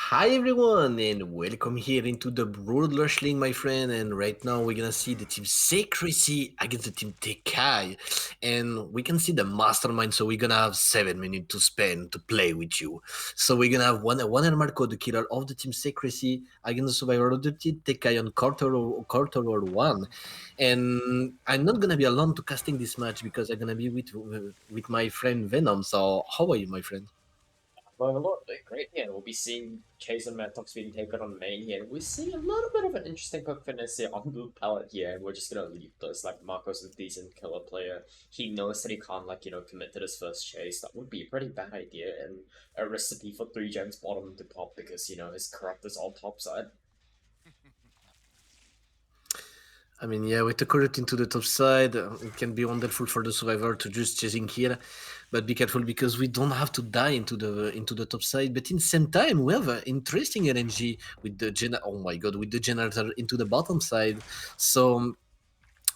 Hi everyone and welcome here into the Broad Wrestling, my friend. And right now we're gonna see the team Secrecy against the team Tecay, and we can see the mastermind. So we're gonna have 7 minutes to spend to play with you. So we're gonna have one Marco, the killer of the team Secrecy, against the survivor of the team Tecay on quarter or one. And I'm not gonna be alone to casting this match because I'm gonna be with my friend Venom. So how are you, my friend? Well, look, great here. We'll be seeing Chase and Maddox being taken on main here. We're seeing a little bit of an interesting hook fitness here on blue palette here, and we're just gonna leave this. Like, Marco's a decent killer player. He knows that he can't, commit to this first chase. That would be a pretty bad idea, and a recipe for 3 gens bottom to pop because, his corrupt is all top side. I mean, yeah, with the current into the top side, it can be wonderful for the survivor to just chasing here, but be careful because we don't have to die into the top side. But in the same time, we have interesting RNG with the oh my god, with the generator into the bottom side. So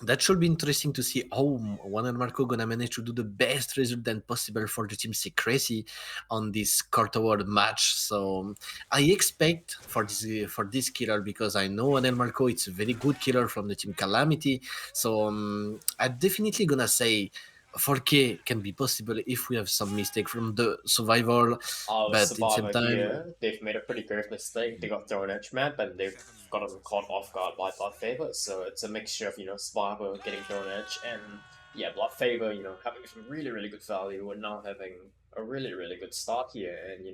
that should be interesting to see how Juan and Marco gonna manage to do the best result than possible for the team Secrecy on this court award match. So I expect for this killer because I know Juan and Marco it's a very good killer from the team Calamity. So I'm definitely gonna say 4K can be possible if we have some mistake from the survival, Our but in the same survivor time. here, they've made a pretty grave mistake. They got thrown edge map and they've gotten caught off guard by Blood Favor. So it's a mixture of, survivor getting thrown edge and, yeah, Blood Favor, having some really, really good value and now having a really, really good start here. And,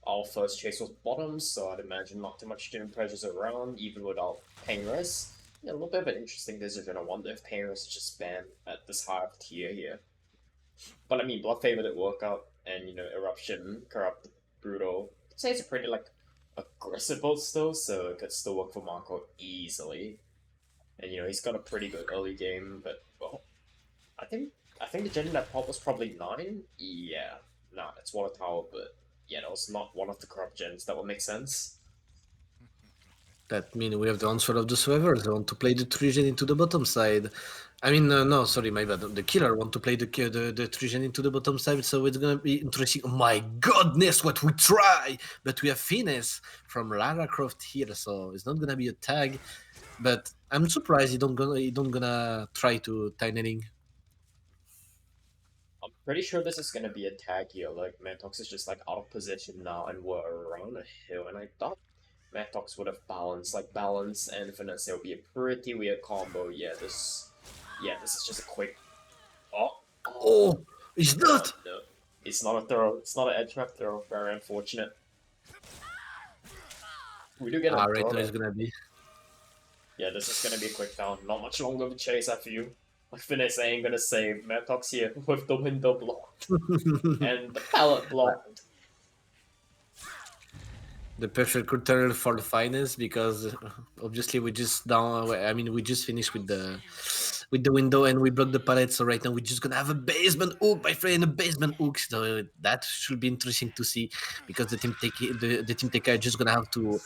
our first chase was bottoms, so I'd imagine not too much doing pressures around, even without Painless. Yeah, a little bit of an interesting decision. I wonder if Painless is just banned at this high of tier here. But I mean, Blood Favor did work out, and Eruption, Corrupt, Brutal. I'd say it's a pretty aggressive build still, so it could still work for Marco easily. And he's got a pretty good early game, but well, I think I think the gen that pop was probably 9. Yeah, nah, it's Water Tower, but yeah, that was not one of the corrupt gens. That would make sense. That means we have the answer of the survivors. They want to play the Trigen into the bottom side. I mean, no, sorry, my bad. The killer want to play the Trigen into the bottom side, so it's gonna be interesting. Oh my goodness, what we try! But we have finesse from Lara Croft here, so it's not gonna be a tag. But I'm surprised you don't gonna try to tinying. I'm pretty sure this is gonna be a tag here. Like Mantox is just out of position now, and we're around a hill, and I thought Mattox would have balanced. Like balance and finesse would be a pretty weird combo. Yeah, this is just a quick. Oh, oh, Oh, it's no, not. no. It's not a throw. It's not an edge map throw. Very unfortunate. We do get a Ah, right throw now it's though. gonna be. Yeah, this is gonna be a quick down. Not much longer of a chase after you. Like finesse ain't gonna save Mattox here with the window blocked and the pallet blocked. The perfect criteria for the finance because obviously we just down. I mean, we just finished with the window and we broke the pallet. So right now we're just gonna have a basement hook, my friend, a basement hook. So that should be interesting to see because the team TK are just gonna have to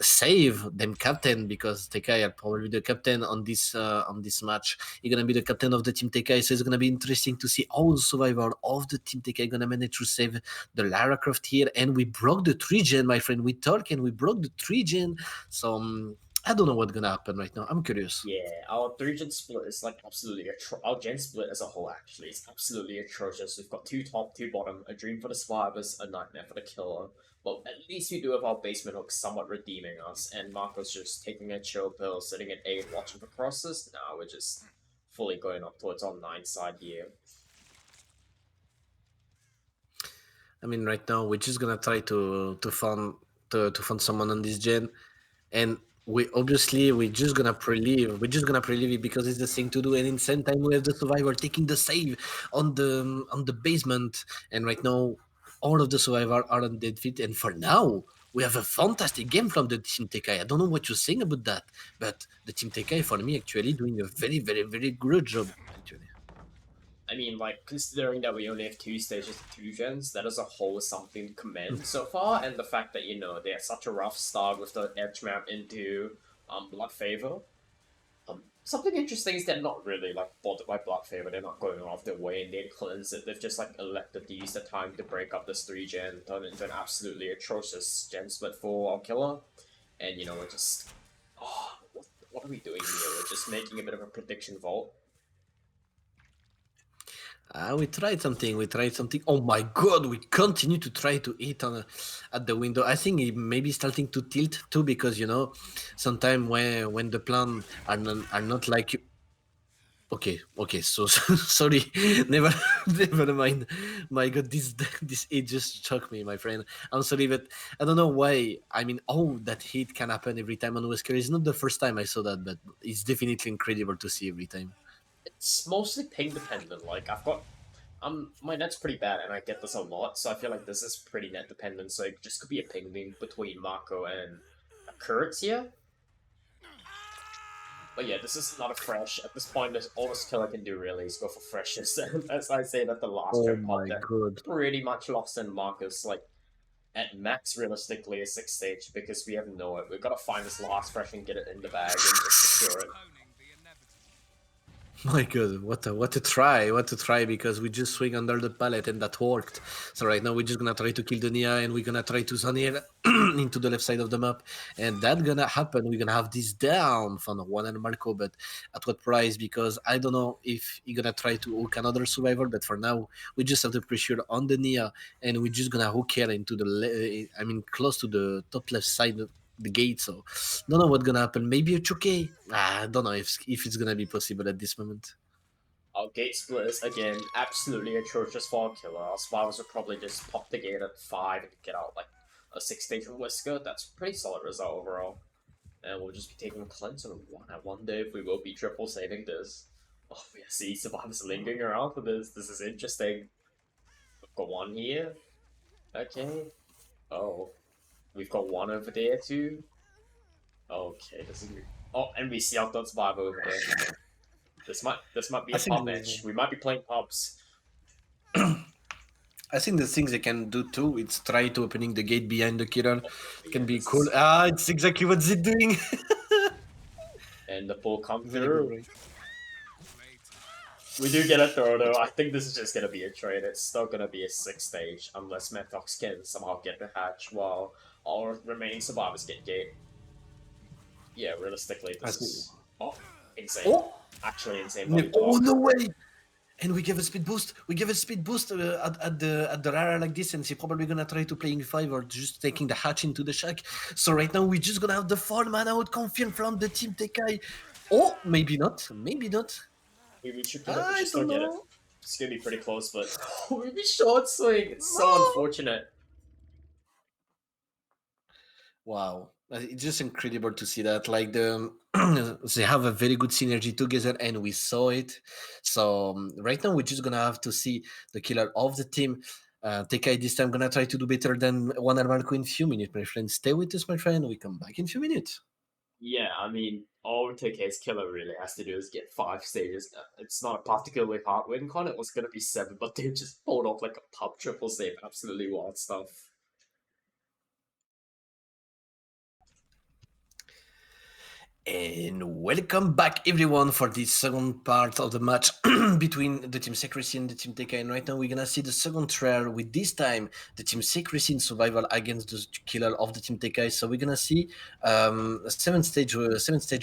save them captain because TK are probably the captain on this match. He's gonna be the captain of the team TK, so it's gonna be interesting to see how the survivor of the team TK gonna manage to save the Lara Croft here. And we broke the 3 gen, my friend. We talk and we broke the 3 gen. So I don't know what's gonna happen right now. I'm curious. Yeah, our 3 gen split is absolutely our gen split as a whole actually is absolutely atrocious. We've got 2 top, 2 bottom, a dream for the survivors, a nightmare for the killer. But at least we do have our basement hook somewhat redeeming us, and Marco's just taking a chill pill, sitting at 8, watching for crosses. Now we're just fully going up towards our 9 side here. I mean, right now we're just gonna try to find someone on this gen, and we're just gonna pre-leave it because it's the thing to do. And in the same time, we have the survivor taking the save on the basement, and right now all of the survivor are on dead feet. And for now, we have a fantastic game from the team Tecay. I don't know what you're saying about that, but the team Tecay for me actually doing a very very very good job actually. I mean, considering that we only have 2 stages of 2 gens, that as a whole is something to commend so far, and the fact that, they had such a rough start with the edge map into Blood Favor. Something interesting is they're not really like bothered by Black Favor. They're not going off their way and they cleanse it. They've just like elected to use the time to break up this 3 gen, turn it into an absolutely atrocious gen split for our killer. And we're just what are we doing here? We're just making a bit of a prediction vault. We tried something. We tried something. Oh my god! We continue to try to hit on at the window. I think it may be starting to tilt too because sometimes when the plan are not like you. Okay, okay. So, sorry. Never, never mind. My God, this it just shocked me, my friend. I'm sorry, but I don't know why. I mean, oh, that hit can happen every time on Wesker. It's not the first time I saw that, but it's definitely incredible to see every time. It's mostly ping dependent. Like I've got my net's pretty bad and I get this a lot, so I feel like this is pretty net dependent, so it just could be a ping thing between Marco and Kurtz here. But yeah, this is not a fresh. At this point, there's all this killer can do really is go for freshness. And as I say that the last Oh gen pop, my they're God. pretty much lost in Marcus. Like at max, realistically, a 6th stage because we have no it. We've got to find this last fresh and get it in the bag and just secure it. My God, what to try because we just swing under the pallet and that worked. So right now we're just gonna try to kill the Nia and we're gonna try to zone it into the left side of the map, and that gonna happen. We're gonna have this down from Juan and Marco, but at what price? Because I don't know if you're gonna try to hook another survivor, but for now we just have the pressure on the Nia and we're just gonna hook her into I mean close to the top left side of the gate. So don't know what's gonna happen. Maybe a Chuke. I don't know if it's gonna be possible at this moment. Our gate splitters, again, absolutely atrocious for our killer. Our survivors would probably just pop the gate at 5 and get out like a 6th stage Whisker. That's a pretty solid result overall. And we'll just be taking a cleanse on 1. I wonder if we will be triple saving this. Oh, we see survivors lingering around for this. This is interesting. We've got 1 here. Okay. Oh. We've got 1 over there too. Okay, this is... Oh, and we see our third survivor over there. This might be I a think pub match. We might be playing pubs. I think the things they can do too. It's try to opening the gate behind the killer. Oh, It yeah, can be this cool. is... Ah, it's exactly what they're doing. And the pull come Very good, through. right? We do get a throw though. I think this is just gonna be a trade. It's still gonna be a 6th stage unless Methox can somehow get the hatch while all remaining survivors get gate. Yeah, realistically, I this think. is insane. Oh, Actually, insane no, volume oh talk. no way! And we give a speed boost. We give a speed boost at the Rara like this, and she's probably gonna try to playing 5 or just taking the hatch into the shack. So right now we're just gonna have the 4 mana out confirmed from the team Tecay. Oh, maybe not. Maybe not. We should kill it. We I should still don't get it. know. It's gonna be pretty close, but we short swing. It's so No. unfortunate. Wow, it's just incredible to see that. Like they have a very good synergy together, and we saw it. So right now, we're just gonna have to see the killer of the team. Tekai this time gonna try to do better than Juan Marco in few minutes, my friend. Stay with us, my friend. We come back in few minutes. Yeah, I mean, all Tecay's killer really has to do is get 5 stages. It's not a particularly hard win con. It was gonna be 7, but they just pulled off like a pub triple save. Absolutely wild stuff. And welcome back, everyone, for this second part of the match between the Team Secrecy and the Team Tecay. And right now, we're gonna see the second trial with this time the Team Secrecy in survival against the killer of the Team Tecay. So we're gonna see a seven stage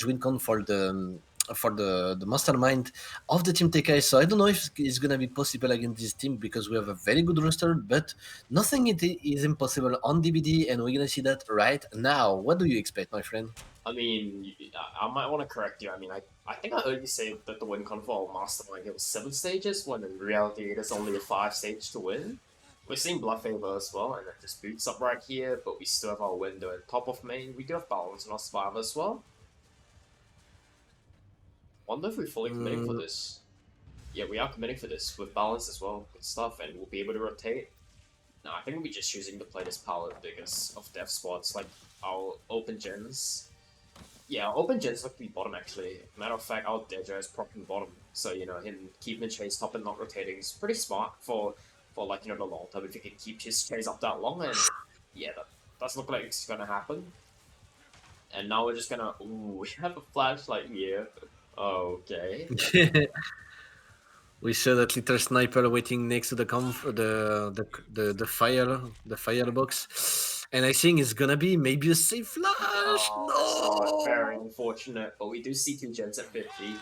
win con for the mastermind of the Team Tecay. So I don't know if it's gonna be possible against this team because we have a very good roster, but nothing is impossible on DBD, and we're gonna see that right now. What do you expect, my friend? I mean, I might want to correct you. I mean, I think I heard you say that the win con for Mastermind it was 7 stages, when in reality it is only a 5 stage to win. We're seeing Blood Favor as well, and it just boots up right here, but we still have our window at top of main. We do have balance in our survivor as well. Wonder if we're fully committing for Mm, this. Yeah, we are committing for this with balance as well. Good stuff, and we'll be able to rotate. No, I think we'll be just choosing to play this palette because of death spots, like our open gens. Yeah, our open gens look to be bottom actually. Matter of fact, our Deja is propping bottom. So, him keeping the chase top and not rotating is pretty smart for like, the long term if he can keep his chase up that long, and yeah, that does look like it's gonna happen. And now we're just gonna we have a flashlight here. Okay. We saw that little sniper waiting next to the the firebox, and I think it's gonna be maybe a safe flash. Oh, it's not very No. unfortunate, but we do see two gens at 50.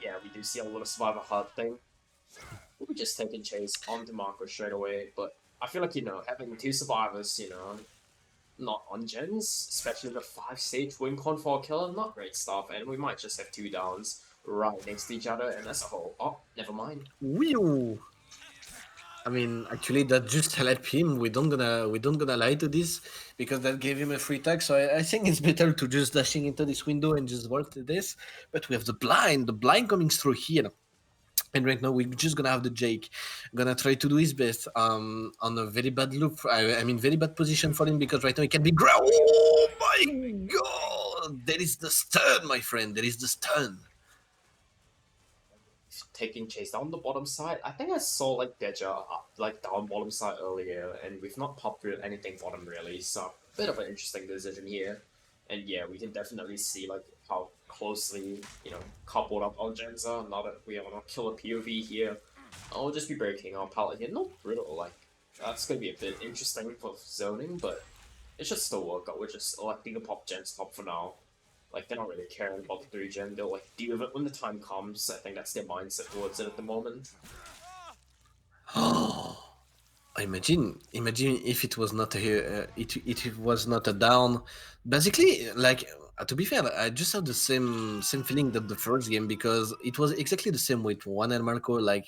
Yeah, we do see a little survivor hard thing. We're just taking chase onto Marco straight away, but I feel like, having two survivors, not on gens, especially the 5 stage win con for a killer, not great stuff, and we might just have two downs right next to each other, and that's a whole. Oh, never mind. Whew. I mean, actually, that just helped him. We don't gonna lie to this because that gave him a free tag. So I think it's better to just dashing into this window and just work this. But we have the blind coming through here. And right now we're just gonna have the Jake gonna try to do his best on a very bad loop. I mean very bad position for him because right now he can be oh my god, there is the stun, my friend, there is the stun. Taking chase down the bottom side. I think I saw like Deja up like down bottom side earlier, and we've not popped through anything bottom really. So bit of an interesting decision here. And yeah, we can definitely see like how closely coupled up our gens are. Now that we are on a killer POV here, I'll just be breaking our palette here. Not brutal, like that's gonna be a bit interesting for zoning, but it should still work out. We're just electing to pop gens top for now. Like they're not really caring about the 3 gen. They'll like deal with it when the time comes. I think that's their mindset towards it at the moment. Imagine if it was not it was not a down. Basically, like to be fair, I just had the same feeling that the first game because it was exactly the same with Juan and Marco. Like,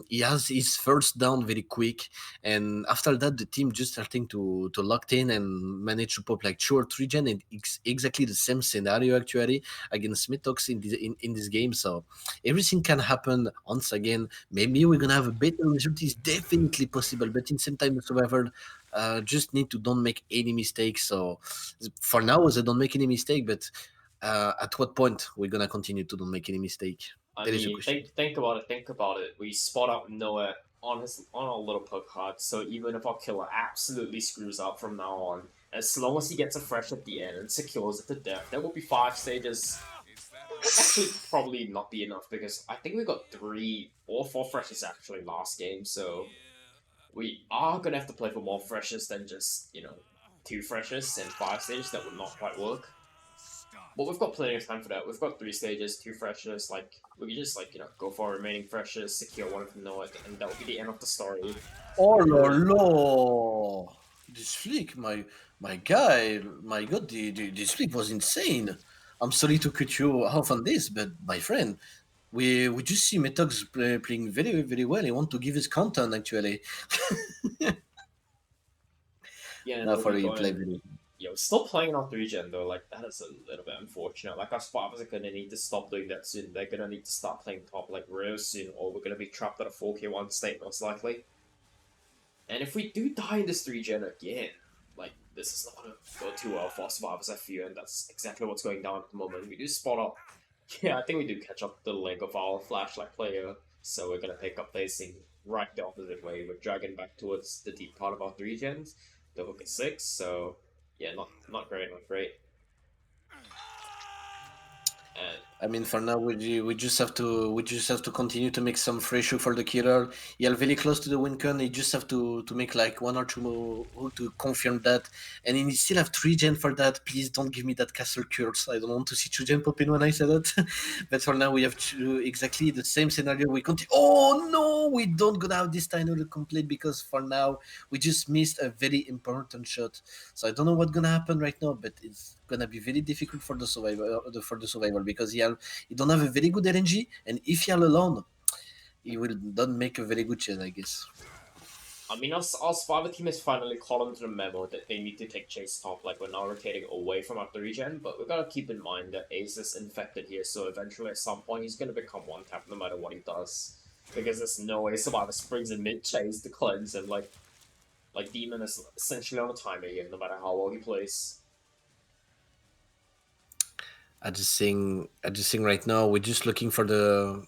he has his first down very quick, and after that, the team just starting to locked in and manage to pop like 2 or 3 gen. And it's exactly the same scenario actually against Smitox in this game. So everything can happen once again. Maybe we're gonna have a better result. Is definitely possible, but in same time, the survivor just need to don't make any mistakes. So for now, they don't make any mistake. But at what point we're gonna continue to don't make any mistake? I That is a mean, question. think about it. Think about it. We spot out Noah on our little poke card. So even if our killer absolutely screws up from now on, as long as he gets a fresh at the end and secures it to death, there will be 5 stages. It would actually probably not be enough because I think we got 3 or 4 freshes actually last game. So we are gonna have to play for more freshes than just 2 freshes and 5 stages. That would not quite work. But we've got plenty of time for that. We've got 3 stages, 2 freshes. Like we can just go for remaining freshes, secure one from Noah, and that will be the end of the story. Oh And la we'll la! This flick, my guy, my god, this flick was insane. I'm sorry to cut you off on this, but my friend, we just see Metox playing very well. He want to give his content actually. yeah, and Now we'll for be he play going. very. Still playing on 3 gen though. Like that is a little bit unfortunate. Like our survivors are gonna need to stop doing that soon. They're gonna need to start playing top like real soon, or we're gonna be trapped at a 4K1 state most likely. And if we do die in this 3 gen again, like this is not gonna go too well for survivors, I fear, and that's exactly what's going down at the moment. We do spot up. Yeah, I think we do catch up the leg of our flashlight player, so we're gonna pick up facing right the opposite way. We're dragging back towards the deep part of our 3 gens. The hook is 6, so yeah, not great, not great. And I mean, for now, we just have to continue to make some fresh hook for the killer. Yeah, very close to the win con. You just have to make like 1 or 2 more hook to confirm that, and you still have 3 gen for that. Please don't give me that castle curse. I don't want to see 2 gen pop in when I say that. But for now, we have exactly the same scenario. We continue. Oh no, we don't gonna have this time to complete because for now we just missed a very important shot. So I don't know what's gonna happen right now, but it's gonna be very difficult for the survivor because he don't have a very good RNG, and if he alone, he will not make a very good chance, I guess. I mean, our survivor team has finally caught onto the memo that they need to take chase top. Like we're now rotating away from our 3 gen, but we gotta keep in mind that Ace is infected here, so eventually at some point he's gonna become 1 tap no matter what he does. Because there's no way survivor springs in mid chase to cleanse him. Like Demon is essentially on a timer here, no matter how well he plays. I just think right now we're just looking for the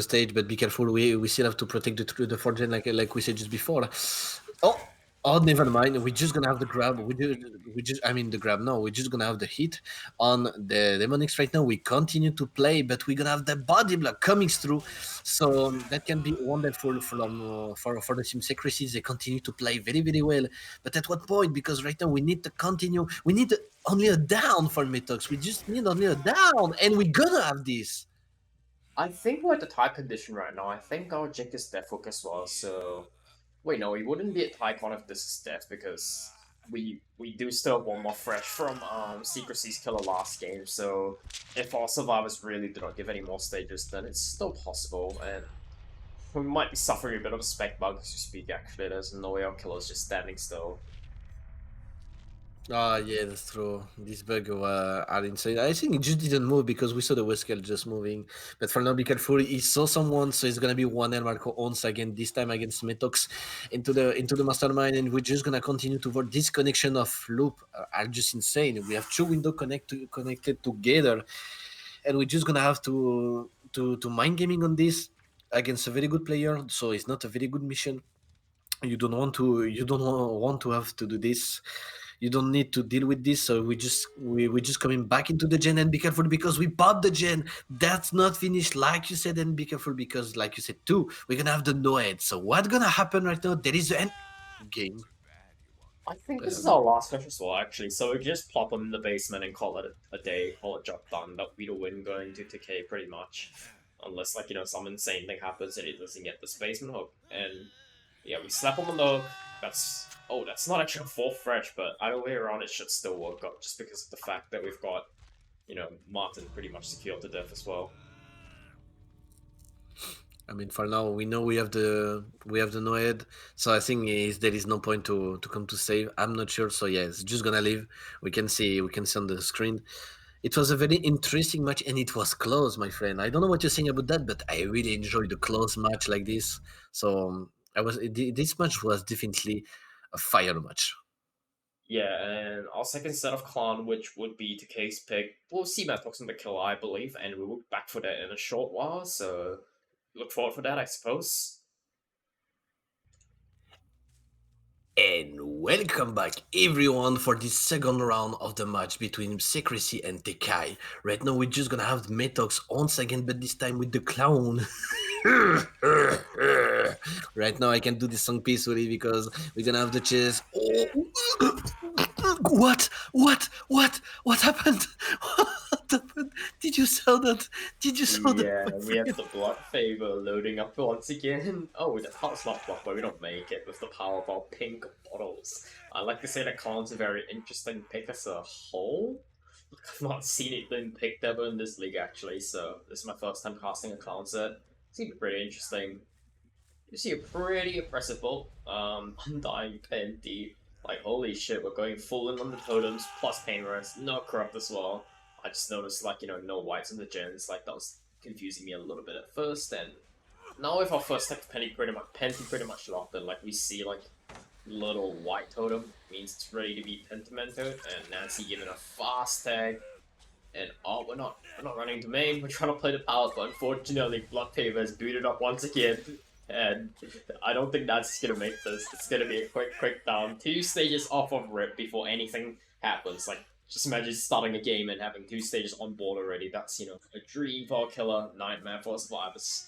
stage, but be careful. We still have to protect the 4 gen like we said just before. Oh. Oh, never mind. We're just gonna have the grab. We just, I mean, the grab. No, we're just gonna have the hit on the demonics right now. We continue to play, but we're gonna have the body block coming through. So that can be wonderful for the team Secrecy. They continue to play very, very well. But at what point? Because right now we need to continue. We need only a down for Metox. We just need only a down, and we're gonna have this. I think we're at the tie condition right now. I think our Jake is death hook as well, so wait, no, we wouldn't be at Tycon if this is death because we do still have one more fresh from Secrecy's killer last game. So if our survivors really do not give any more stages, then it's still possible, and we might be suffering a bit of a spec bug as you speak. Actually, there's no way our killer's just standing still. Ah, yeah, that's true. These bugs are insane. I think it just didn't move because we saw the Weskel just moving. But for now, be careful. He saw someone, so it's gonna be one and Marco Ons again. This time against Metox into the mastermind, and we're just gonna continue to work. This connection of loop are just insane. We have two windows connected together, and we're just gonna have to mind gaming on this against a very good player. So it's not a very good mission. You don't want to have to do this. You don't need to deal with this. So we just coming back into the gen, and be careful because we bought the gen. That's not finished, like you said, and be careful because, like you said too, we're gonna have the Noed. So what's gonna happen right now? There is the end game. I think this is Um, our last match as well, actually. So we just plop them in the basement and call it a day, call it job done. That'll be the win going to Tecay pretty much. Unless, like, some insane thing happens and it doesn't get this basement hook. And yeah, we slap him on the hook. That's not actually a full fresh, but either way around, it should still work out just because of the fact that we've got, Martin pretty much secured to death as well. I mean, for now, we know we have the Noed, so I think there is no point to come to save. I'm not sure, so yeah, it's just gonna leave. We can see on the screen. It was a very interesting match, and it was close, my friend. I don't know what you're saying about that, but I really enjoyed the close match like this. So this match was definitely a fire match. Yeah, and our second set of clan, which would be Tecay's pick, we'll see Matt Fox in the killer, I believe, and we will be back for that in a short while, so look forward for that, I suppose. And welcome back, everyone, for this second round of the match between Secrecy and Tecay. Right now, we're just gonna have Metox once again, but this time with the clown. Right now, I can do this song peacefully because we're gonna have the chase. Oh, what? What happened? What happened? Did you saw that? Did you saw that, Yeah, my we have friend? the Blood Favor loading up once again. Oh, the heart's not blocked, but we don't make it with the power of our pink bottles. I like to say that Khan's a very interesting pick as a whole. I've not seen it being picked ever in this league actually, so this is my first time casting a Khan set. Seems pretty interesting. You see a pretty impressive bolt. Undying Penti. Like, holy shit, we're going full in on the totems, plus Pain Rest, no corrupt as well. I just noticed, like, no whites in the gens, like, that was confusing me a little bit at first, and now with our first tech Penti pretty much locked in, like, we see, like, little white totem, means it's ready to be Pentamented, and Nancy giving a fast tag, and oh, we're not running to main. We're trying to play the power, but unfortunately, Blood Paver has booted up once again. And I don't think that's gonna make this. It's gonna be a quick down. Two stages off of Rip before anything happens. Like, just imagine starting a game and having two stages on board already. That's, a dream for a killer, nightmare for survivors.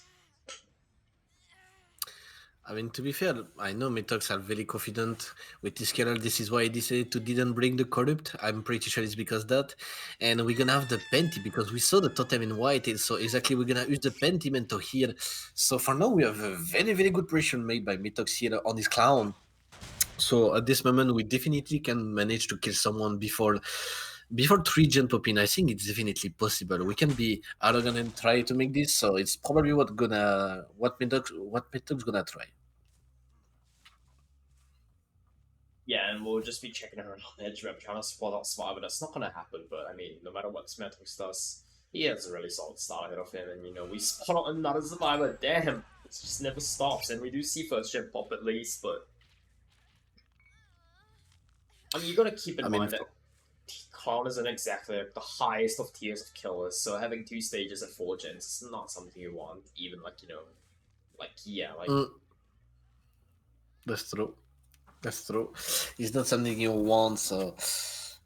I mean, to be fair, I know Metox are very confident with this kernel. This is why I decided to didn't bring the corrupt. I'm pretty sure it's because that. And we're gonna have the Penti because we saw the totem in white. So exactly we're gonna use the Pentimento here. So for now we have a very, very good pressure made by Metox here on this clown. So at this moment we definitely can manage to kill someone before three gen pop in. I think it's definitely possible. We can be arrogant and try to make this. So it's probably what Metox gonna try. Yeah, and we'll just be checking around on edge rep trying to spot out Survivor. That's not gonna happen, but I mean, no matter what Smetrix does, he has a really solid start ahead of him, and we spot out another Survivor. Damn, it just never stops, and we do see first gen pop at least, but I mean, you gotta keep in I mean, mind that Khan isn't exactly like the highest of tiers of killers, so having two stages at four gens is not something you want, even like, like, yeah, like, mm, that's true. That's true. It's not something you want. So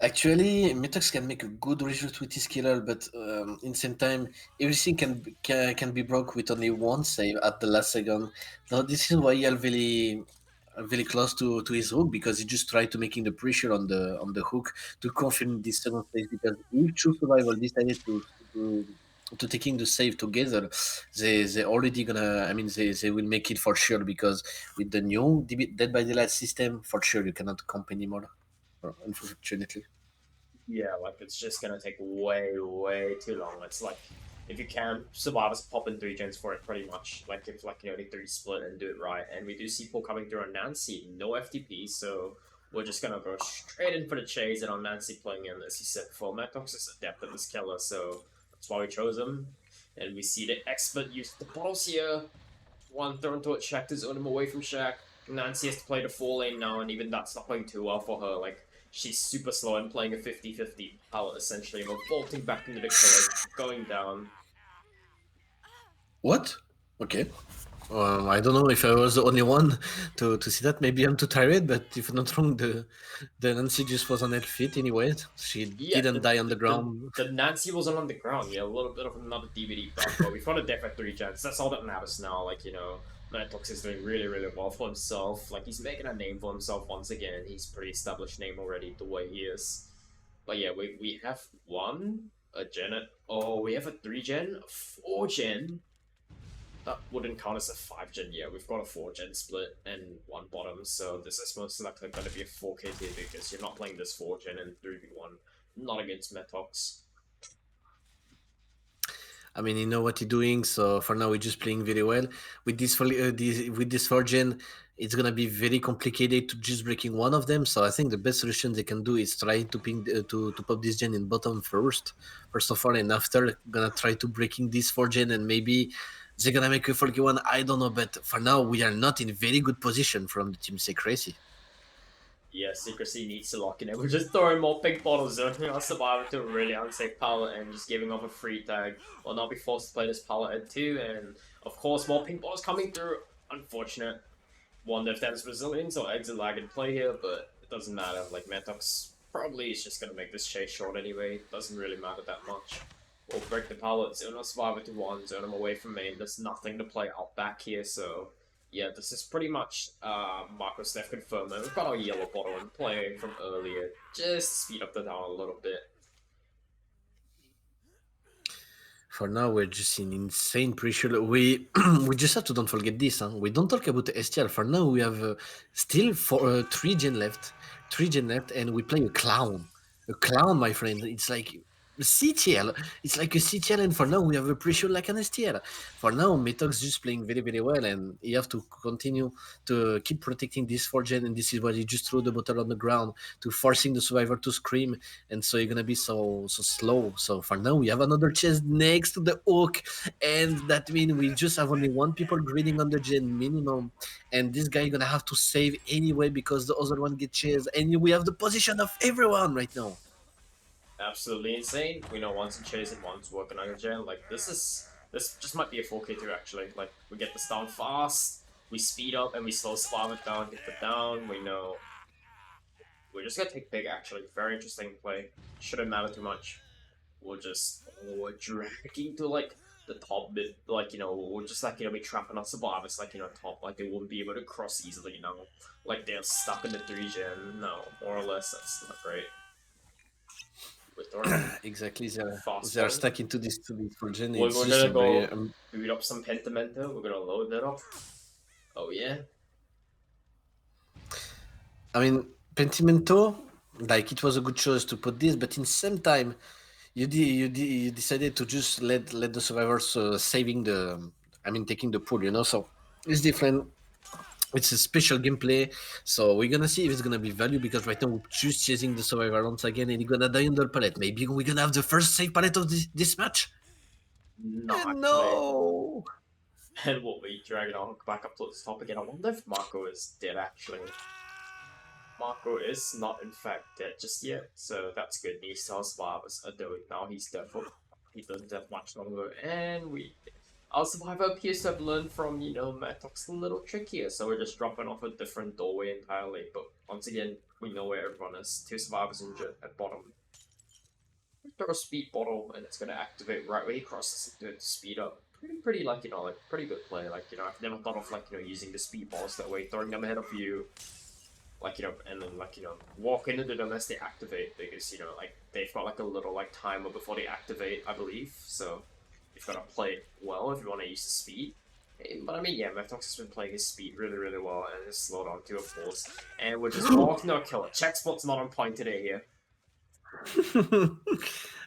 actually, Metox can make a good result with his killer, but in the same time, everything can be broke with only one save at the last second. Now this is why he are very close to his hook because he just tried to making the pressure on the hook to confirm this second save because if True Survival decided to to taking the save together, they already gonna. I mean, they will make it for sure because with the new Dead by Daylight system, for sure you cannot comp anymore. Unfortunately, Yeah, like it's just gonna take way, way too long. It's like if you can survive us pop in 3 gens for it pretty much. Like if like you know the 3 split and do it right. And we do see Paul coming through on Nancy, no FTP, so we're just gonna go straight in for the chase and on Nancy playing in, as you said before, Matox is adept at this killer, so that's why we chose him. And we see the expert use the bottles here. One thrown to it, Shaq to zone him away from Shaq. Nancy has to play the 4 lane now, and even that's not going too well for her. Like, she's super slow and playing a 50-50 palette essentially, and we're vaulting back into the killer, going down. what? Okay. I don't know if I was the only one to see that. Maybe I'm too tired, but if I'm not wrong, the Nancy just was on her feet anyway. She Yeah, didn't die on the ground. the Nancy wasn't on the ground. Yeah, a little bit of another DVD buff, but we've got a death at 3 gens. That's all that matters now. Like, you know, Mantox is doing really, really well for himself. Like, he's making a name for himself once again. He's a pretty established name already, the way he is. But yeah, we have a gen at, oh, we have a 3 gen, a 4 gen. That wouldn't count as a 5 gen. Yeah, we've got a 4 gen split and one bottom, so this is most likely going to be a 4K tier because you're not playing this 4 gen in 3v1, not against Metox. I mean, you know what you're doing. So for now, we're just playing very well with with this Virgin. It's gonna be very complicated to just breaking one of them. So I think the best solution they can do is try to ping to pop this gen in bottom first of all, and after gonna try to breaking this 4 gen and maybe they're gonna make a 41. I don't know, but for now we are not in very good position from the team Secrecy. Yeah, Secrecy needs to lock in it. We're just throwing more pink bottles, zoning our survivor to a really unsafe pallet and just giving off a free tag. Will not be forced to play this pallet at 2, and of course, more pink bottles coming through. Unfortunate. Wonder if that's resilience or exit lag in play here, but it doesn't matter. Like, Metox probably is just going to make this chase short anyway. Doesn't really matter that much. We'll break the pallet, zone our survivor to 1, zone him away from main. There's nothing to play out back here, so yeah, this is pretty much Marco Steph confirmed. We've got our yellow bottle and playing from earlier. Just speed up the down a little bit. For now, we're just in insane pressure. We we just have to don't forget this. Huh? We don't talk about the STR. For now, we have still 3 gen left, and we play a clown, my friend. It's like a CTL. It's like a CTL, and for now, we have a pressure like an STR. For now, Metox just playing very very well, and you have to continue to keep protecting this 4 gen. And this is why you just throw the bottle on the ground to forcing the survivor to scream, and so you're gonna be so slow. So for now, we have another chest next to the hook, and that means we just have only one people greeting on the gen minimum, and this guy gonna have to save anyway because the other one get chased, and we have the position of everyone right now. Absolutely insane. We know one's in chase and one's working on a gen. Like, this just might be a 4K2 actually. Like, we get this down fast, we speed up and we slow spam it down, get the down. We know we're just gonna take big actually. Very interesting play. Shouldn't matter too much. We're dragging to like the top bit, like you know, we're just like you know, be trapping our survivors like you know top, like they wouldn't be able to cross easily, you know, like they're stuck in the 3 gen. No, more or less, that's not great. We're throwing up Exactly, fast they are one. stuck into this 4 gen. It's We're just a gonna very go boot up some Pentimento. We're gonna load that up. Oh yeah, I mean, Pentimento, like it was a good choice to put this, but in same time, you decided to just let the survivors saving the, I mean, taking the pool, you know. So it's different. It's a special gameplay. So we're gonna see if it's gonna be value because right now we're just chasing the survivor once again, and he's gonna die on the pallet. Maybe we're gonna have the first save pallet of this match. no, And actually. no. And what we dragging on back up to the top again. I wonder if Marco is dead actually. Marco is not in fact dead just yet, so that's good news to our survivors. Although now he's dead for he doesn't have much longer, and we Our survivor appears to have learned from, Mattox a little trickier, so we're just dropping off a different doorway entirely. But once again, we know where everyone is. Two survivors injured at bottom. Throw a speed bottle and it's gonna activate right where he crosses into it to speed up. Pretty like like pretty good play. Like I've never thought of using the speed balls that way, throwing them ahead of you, and then walking into them as they activate because like they've got like a little like timer before they activate, I believe. So you've got to play it well if you want to use the speed. But I mean, yeah, Meftox has been playing his speed really well and has slowed on to a force. And we're just walking no killer. Check spot's not on point today here.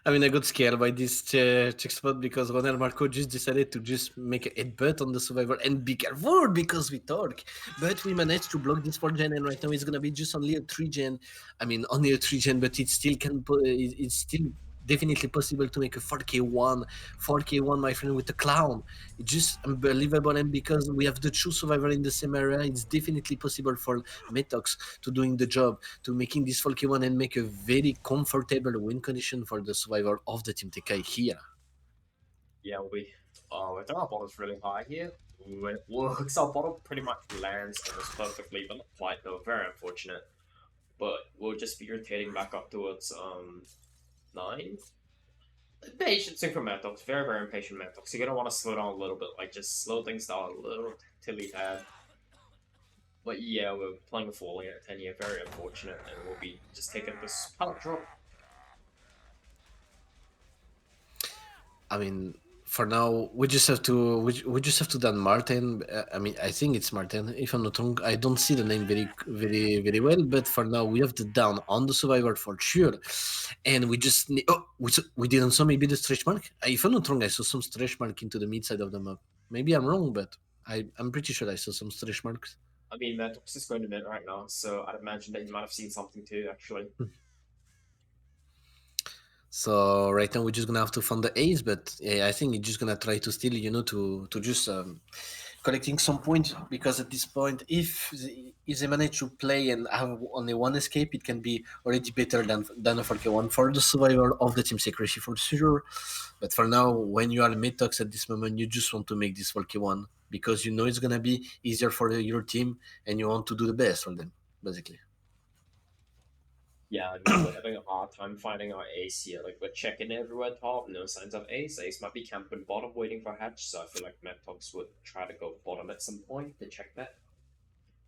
I mean, I got scared by this check spot because Ronald Marco just decided to just make a headbutt on the survivor and be careful because we talk. But we managed to block this 4 gen, and right now it's gonna be just only a 3 gen. I mean, only a 3 gen, but it still can. It's still definitely possible to make a 4K1, 4K1, my friend, with a clown. It's just unbelievable, and because we have the true survivor in the same area, it's definitely possible for Metox to doing the job, to making this 4K1 and make a very comfortable win condition for the survivor of the team Tecay here. Yeah, we think our bottom's really high here. When it works, our bottom pretty much lands almost perfectly, but not quite though. Very unfortunate. But we'll just be rotating back up towards 9. Patience incrementals, very impatient mentals. You're gonna want to slow down a little bit, like just slow things down a little till he had. But yeah, we're playing a falling at 10 year, very unfortunate, and we'll be just taking this pallet drop. I mean, for now, we just have to done Martin. I mean, I think it's Martin. If I'm not wrong, I don't see the name very well. But for now, we have the down on the survivor for sure, and we just need, oh we didn't saw maybe the stretch mark. If I'm not wrong, I saw some stretch mark into the mid side of the map. Maybe I'm wrong, but I'm pretty sure I saw some stretch marks. I mean, Mentox is going to mid right now, so I'd imagine that you might have seen something too, actually. So right now we're just gonna have to find the ace, but yeah, I think he's just gonna try to steal, to just collecting some points because at this point, if they manage to play and have only one escape, it can be already better than a 4K1 for the survivor of the team Secrecy for sure. But for now, when you are mid-tox at this moment, you just want to make this 4K1 because you know it's gonna be easier for your team and you want to do the best for them, basically. Yeah, I mean, we're having a hard time finding our ace here. Like, we're checking everywhere top, no signs of ace. Ace might be camping bottom waiting for hatch, so I feel like Mentox would try to go bottom at some point to check that.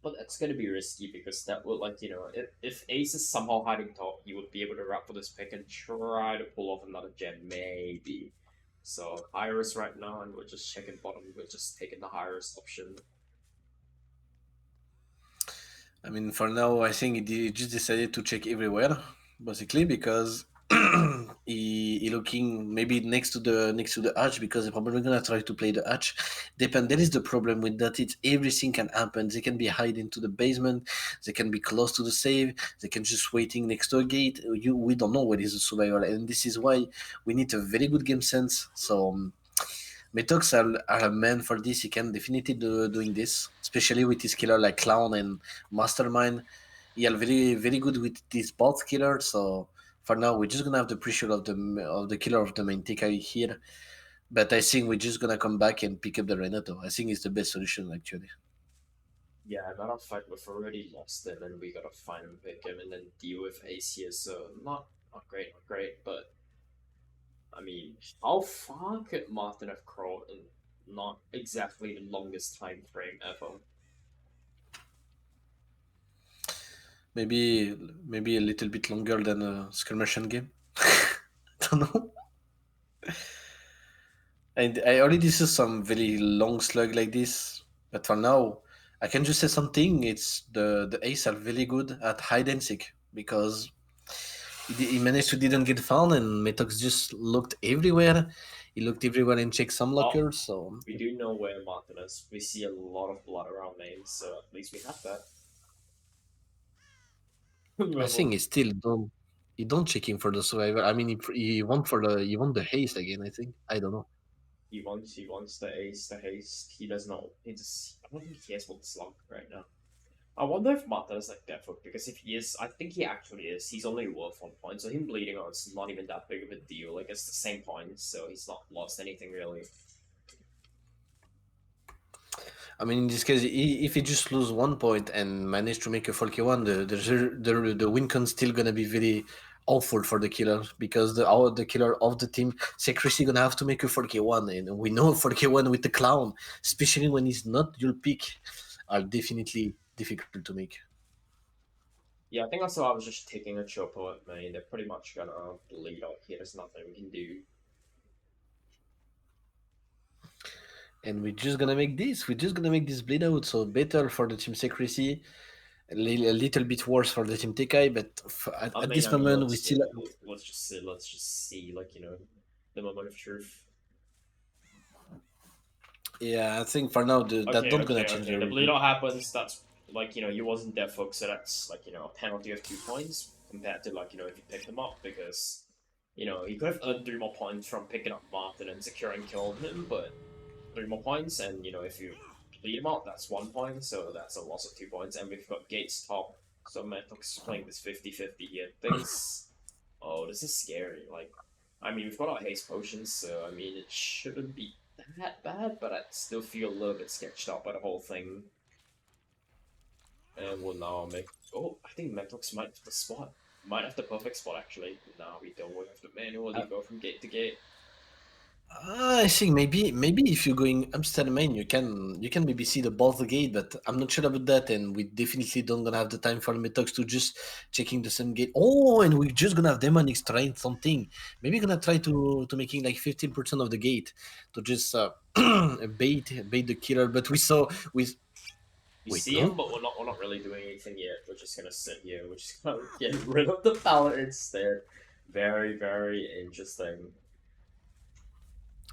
But that's going to be risky because that would, if Ace is somehow hiding top, he would be able to wrap for this pick and try to pull off another gen, maybe. So, high risk right now, and we're just checking bottom. We're just taking the high risk option. I mean, for now, I think he just decided to check everywhere, basically, because he looking maybe next to the arch because they're probably gonna try to play the arch. Depend. That is the problem with that. It's everything can happen. They can be hiding to the basement. They can be close to the save. They can just waiting next to a gate. We don't know what is a survivor, and this is why we need a very good game sense. So. Metox are a man for this. He can definitely doing this, especially with his killer like Clown and Mastermind. He are very good with this both killer. So for now, we're just gonna have the pressure of the killer of the main Tecay here. But I think we're just gonna come back and pick up the Renato. I think it's the best solution actually. Yeah, that fight we've already lost him, and we gotta find him, pick him, and then deal with Ace here. So not great. But I mean, how far could Martin have crawled in not exactly the longest time frame ever? Maybe a little bit longer than a skirmishing game. Don't know. And I already saw some very long slug like this, but for now, I can just say something. It's the Ace are very good at hide and seek because he managed to didn't get found, and Metox just looked everywhere. He looked everywhere and checked some Oh, lockers. So we do know where Martin is. We see a lot of blood around main, so at least we have that. I think Well, he still don't. He don't checking for the survivor. I mean, he want the haste again. I think I don't know. he wants the ace, the haste. He does not. I don't think he cares about the slug right now. I wonder if Martin is like Deathhook, because if he is, I think he actually is. He's only worth 1 point, so him bleeding out is not even that big of a deal. Like, it's the same points, so he's not lost anything really. I mean, in this case, if he just lose 1 point and manage to make a 4K1, the win con still gonna be very awful for the killer because the killer of the team Secrecy gonna have to make a 4K1, and we know 4K1 with the clown, especially when he's not your pick, are definitely difficult to make. Yeah, I think also I was just taking a chopo at main. They're pretty much gonna bleed out here. There's nothing we can do. And we're just gonna make this. We're just gonna make this bleed out. So better for the team Secrecy, a little bit worse for the team Tecay, but at this I mean, moment we still. let's just see, like the moment of truth. Yeah, I think for now that don't gonna change Okay. the The bleed result. out happens. That's like he wasn't dead folks, so that's like a penalty of 2 points compared to like if you pick them up because he could have earned 3 more points from picking up Martin and securing killed him, but 3 more points, and if you bleed him out, that's 1 point, so that's a loss of 2 points, and we've got Gates top, so Mentox playing this 50-50 here. Things, oh, this is scary. Like, I mean, we've got our haste potions, so I mean, it shouldn't be that bad, but I still feel a little bit sketched out by the whole thing. And we'll now make. Oh, I think Mentox might have the spot. Might have the perfect spot actually. No, we don't. We have to manually go from gate to gate. I think maybe if you're going Amsterdam main, you can maybe see the both the gate, but I'm not sure about that, and we definitely don't gonna have the time for Metox to just checking the same gate. Oh, and we're just gonna have Demonix trying something. Maybe gonna try to making like 15% of the gate to just bait the killer. But we saw with We wait see him, no. but we're not really doing anything yet. We're just gonna sit here. We're just gonna get rid of the pallet instead. Very, very interesting.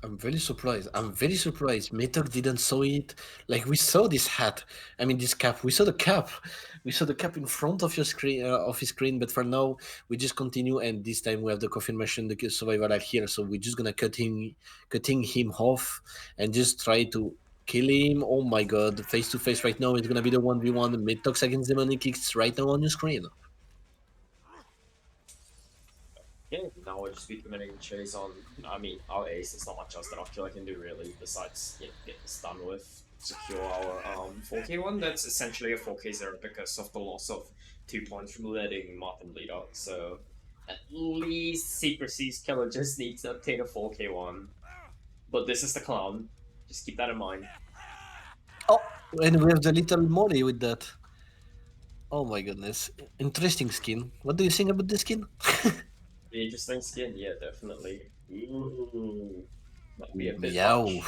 I'm very surprised. I'm very surprised. Metok didn't saw it. Like we saw this hat. I mean, this cap. We saw the cap. We saw the cap in front of your screen, of his screen. But for now, we just continue. And this time we have the confirmation, the survivor are here. So we're just gonna cutting him off, and just try to kill him. Oh my god! Face to face right now. It's gonna be the 1v1. Metox against Demonic Kicks right now on your screen. Yeah, now we'll just be committing chase on. I mean, our ace. There's not much else that our killer can do really, besides get this done with, secure our 4K1. That's essentially a 4K0 because of the loss of 2 points from letting Martin lead out. So at least Secrecy's killer just needs to obtain a 4K1. But this is the clown. Just keep that in mind. Oh, and we have the little Molly with that. Oh my goodness. Interesting skin. What do you think about the skin? The interesting skin, yeah, definitely. Ooh, might be a bit Meow. much.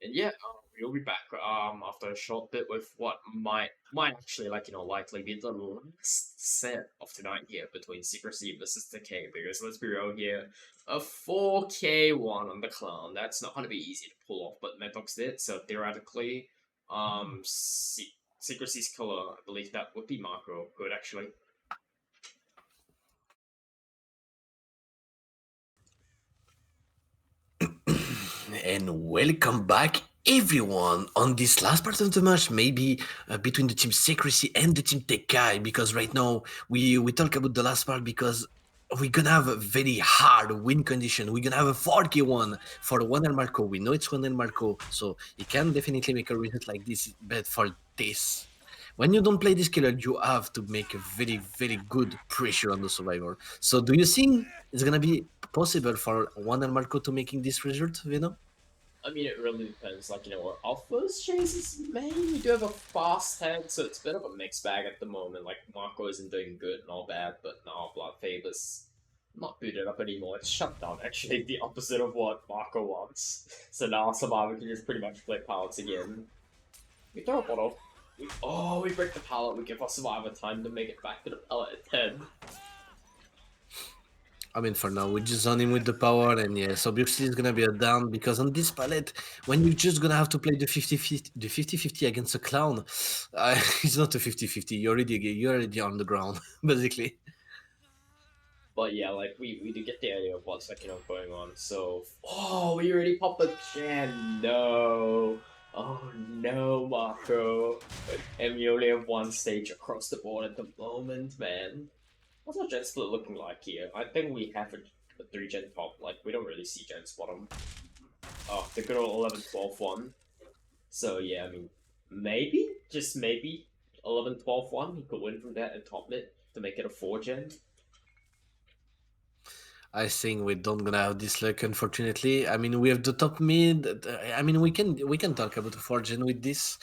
And yeah, we'll be back after a short bit with what might actually likely be the last set of tonight here between Secrecy versus Tecay, because let's be real here, a 4K1 on the clown, that's not gonna be easy to pull off, but Mentox did, so theoretically, Secrecy's color, I believe that would be Marco, good actually. And welcome back, everyone, on this last part of the match, maybe between the team Secrecy and the team Tecay, because right now we talk about the last part because we're gonna have a very hard win condition. We're gonna have a 4K one for Juan El Marco. We know it's Juan El Marco, so he can definitely make a result like this, but for this. When you don't play this killer, you have to make a very, very good pressure on the survivor. So, do you think it's gonna be possible for Juan and Marco to making this result, Venom? I mean, it really depends. Like, our first chase is May. We do have a fast head, so it's a bit of a mixed bag at the moment. Like, Marco isn't doing good and all bad, but now Blood Favor's not booted up anymore. It's shut down, actually, the opposite of what Marco wants. So now Survivor can just pretty much play pallets again. We throw a bottle. We break the pallet. We give our Survivor time to make it back to the pallet at 10. I mean, for now, we just zone him with the power, and yes, obviously it's gonna be a down because on this palette, when you're just gonna have to play the 50-50 against a clown, it's not a 50-50. You're already on the ground, basically. But yeah, like we do get the idea of what's going on. So we already popped the gen. No. Oh no, Marco. And we only have one stage across the board at the moment, man. What's our gen split looking like here? I think we have a 3 gen top. Like we don't really see gens bottom. the good old 11-12-1. So yeah, I mean, maybe, just maybe, 11-12-1, he could win from that and top mid to make it a 4 gen. I think we don't gonna have this luck, unfortunately. I mean, we have the top mid. I mean, we can talk about a fortune with this.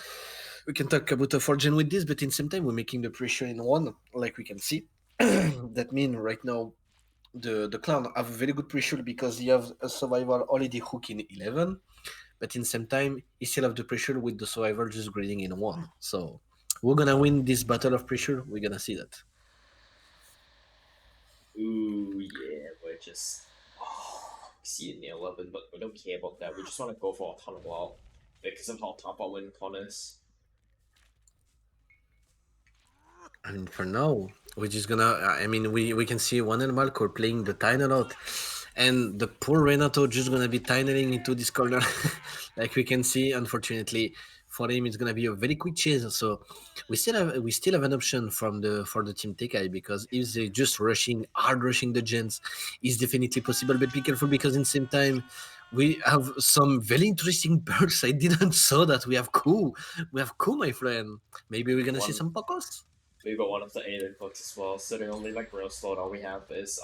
We can talk about a fortune with this, but in same time, we're making the pressure in one, like we can see. That mean right now the clown have a very good pressure because he have a survivor already hook in 11, but in same time he still have the pressure with the survivor just grading in one. So we're gonna win this battle of pressure. We're gonna see that. Ooh, yeah, we're just see in the 11, but we don't care about that. We just want to go for a ton of WoW because of how top our win con is. I mean, for now, we're just gonna. I mean, we can see one and Malcor playing the Tine a lot, and the poor Renato just gonna be tining into this corner, like we can see. Unfortunately, for him, it's gonna be a very quick chase. So we still have an option from the for the team Tecay because if they just hard rushing the gens, is definitely possible. But be careful because in same time. We have some very interesting birds. I didn't saw that. We have cool, my friend. Maybe we're gonna see One some pocos. We've got one of the alien books as well, so the only like real slowdown we have is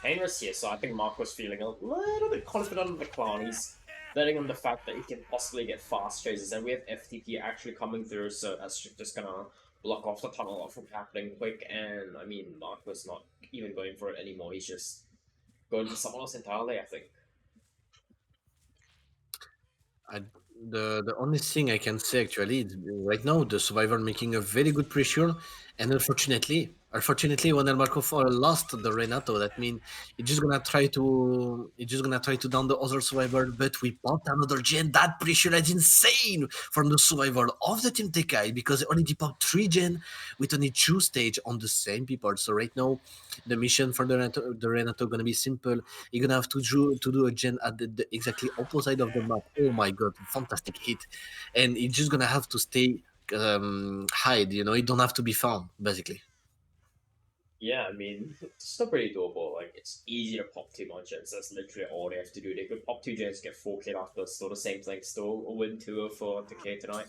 Heinrich's here, so I think Mark was feeling a little bit confident on the clown. He's letting on the fact that he can possibly get fast chases, and we have FTP actually coming through, so that's just gonna block off the tunnel from happening quick. And I mean, Mark was not even going for it anymore. He's just going for someone else entirely, I think. I, the only thing I can say actually is right now the survivor making a very good pressure, and unfortunately, when El Marco lost the Renato, that means he's just gonna try to down the other survivor. But we popped another gen. That pressure is insane from the survivor of the team Tecay because they already popped 3 gen with only 2 stage on the same people. So right now, the mission for the Renato gonna be simple. You're gonna have to do a gen at the exactly opposite of the map. Oh my god, fantastic hit! And you're just gonna have to stay hide. You don't have to be found basically. Yeah, I mean, it's still pretty doable. Like, it's easy to pop 2 more gens. That's literally all they have to do. They could pop 2 gens, get 4 kit after, still the same thing, still a win 2 for Tecay tonight.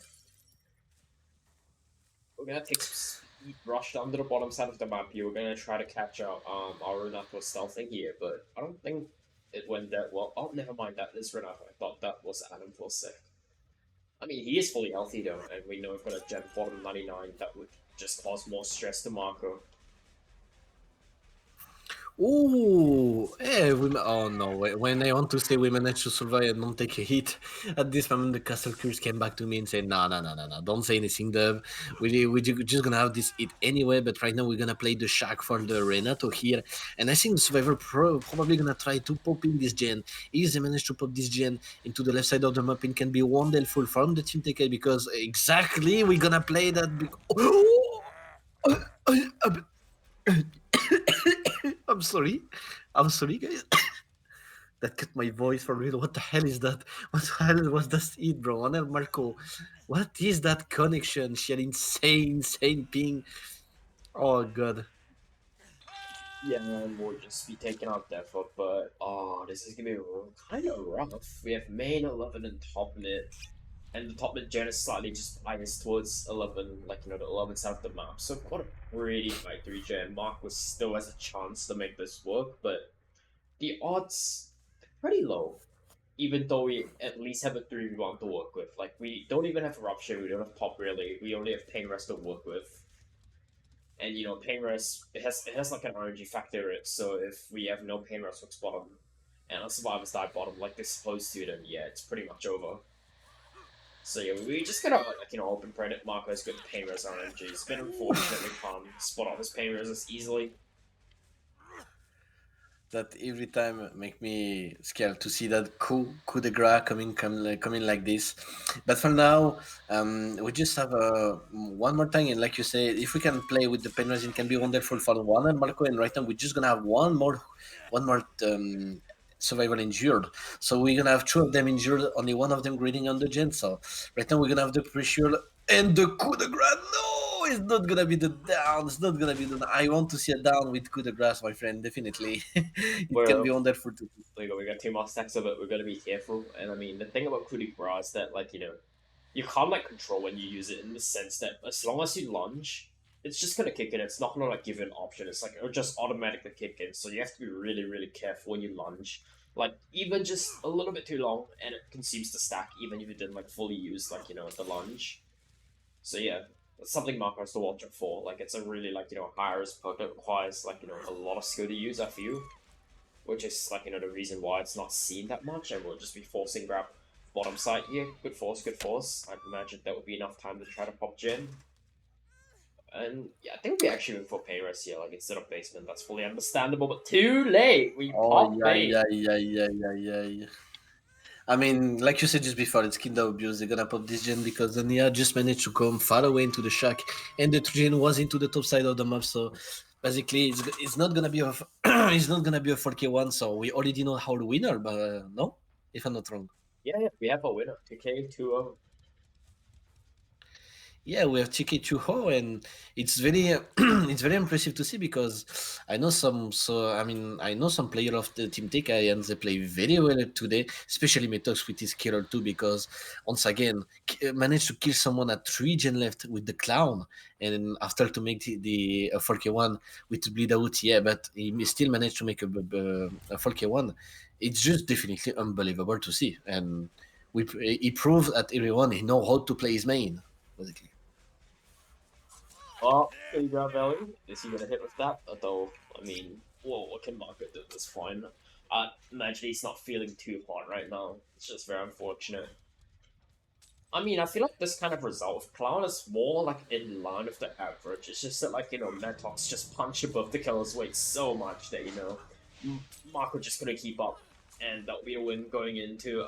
We're gonna take some speed rush down to the bottom side of the map here. We're gonna try to catch out our Renato stealthing here, but I don't think it went that well. Oh, never mind, that is Renato. I thought that was Adam for a sec. I mean, he is fully healthy though, and we know we've got a gen bottom 99 that would just cause more stress to Marco. Oh, oh no! When I want to say we managed to survive and not take a hit, at this moment the Castle Curse came back to me and said, "No, no, no, no, no! Don't say anything, Dub. We're just gonna have this hit anyway. But right now we're gonna play the Shack for the Renato here, and I think the Survivor probably gonna try to pop in this gen. If they manage to pop this gen into the left side of the map, it can be wonderful from the Team TK because exactly we're gonna play that. I'm sorry. I'm sorry, guys. That cut my voice for real. What the hell is that? What the hell was that it, bro? Anel Marco. What is that connection? She had insane ping. Oh god. Yeah, and we'll just be taking out Defo, but this is gonna be kind of rough. We have main 11 and top mid, and the top mid gen is slightly just biased towards 11, like the 11 side of the map. So quite a pretty fight 3 gen. Mark was still has a chance to make this work, but the odds are pretty low. Even though we at least have a 3v1 to work with. Like, we don't even have Rupture, we don't have Pop really, we only have Pain Rest to work with. And Pain Rest, it has like an RNG factor in it, so if we have no Pain Rest hooks bottom, and our survivors die bottom like they're supposed to, then yeah, it's pretty much over. So yeah, we just gotta open Predator Marco's good Pain Res RNG. It's been unfortunate we can't spot off his Pain Res as easily. That every time make me scared to see that coup de grace coming like this. But for now, we just have one more thing, and like you say, if we can play with the penalties, it can be wonderful for Juan and Marco. And right now, we're just gonna have one more survival injured. So we're gonna have 2 of them injured, only one of them grading on the gen. So right now, we're gonna have the pressure and the coup de grace. No, No, it's not gonna be the down. It's not gonna be the. I want to see a down with coup de grace, my friend. Definitely, it can We're be wonderful to see. we got two more stacks of it. We're gonna be careful. And I mean, the thing about coup de grace is that like you can't like control when you use it in the sense that as long as you lunge, it's just gonna kick in. It's not gonna like give you an option. It's like it'll just automatically kick in. So you have to be really, really careful when you lunge. Like even just a little bit too long, and it consumes the stack, even if you didn't like fully use like the lunge. So yeah, it's something Marco has to watch out for. Like it's a really like high risk perk that requires like a lot of skill to use. I feel, which is like the reason why it's not seen that much, and we'll just be forcing grab bottom side here. Good force, good force. I'd imagine that would be enough time to try to pop gen. And yeah, I think we'll be actually moving for Payrus here, like instead of basement. That's fully understandable, but too late. We Oh pop yeah, bait. yeah, yeah, yeah, yeah, yeah, yeah. I mean, like you said just before, it's kind of obvious they're gonna pop this gen because the Nia just managed to come far away into the shack, and the gen was into the top side of the map. So basically, it's not gonna be a it's not gonna be a 4K1. So we already know how the winner, but no, if I'm not wrong. Yeah, yeah, we have a winner. Tecay 2-0. Yeah, we have Chiki Chuho, and it's very it's very impressive to see because I know some player of the team Tecay and they play very well today, especially Metox with his killer too because once again managed to kill someone at 3 gen left with the clown, and after to make the 4K1 with the bleed out, yeah, but he still managed to make a 4K1. It's just definitely unbelievable to see, and he proved that everyone he know how to play his main basically. Oh, there you go, Valley. Is he gonna hit with that? Although, I mean, whoa, what can Marco do at this point? I imagine he's not feeling too hot right now. It's just very unfortunate. I mean, I feel like this kind of result of Clown is more like in line with the average. It's just that, like, Metox just punch above the killer's weight so much that, Marco just couldn't keep up. And that'll be a win going into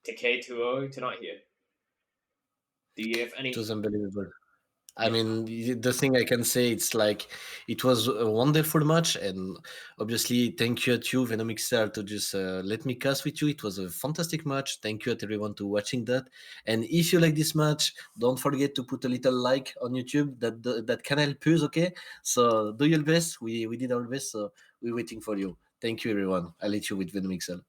Decay 2-0 tonight here. Do you have It any? was unbelievable. I Yeah. mean, the thing I can say, it's like it was a wonderful match, and obviously, thank you to you, Venomixer, to just let me cast with you. It was a fantastic match. Thank you to everyone to watching that. And if you like this match, don't forget to put a little like on YouTube. That can help us. Okay, so do your best. We did our best. So we're waiting for you. Thank you, everyone. I'll let you with Venomixer.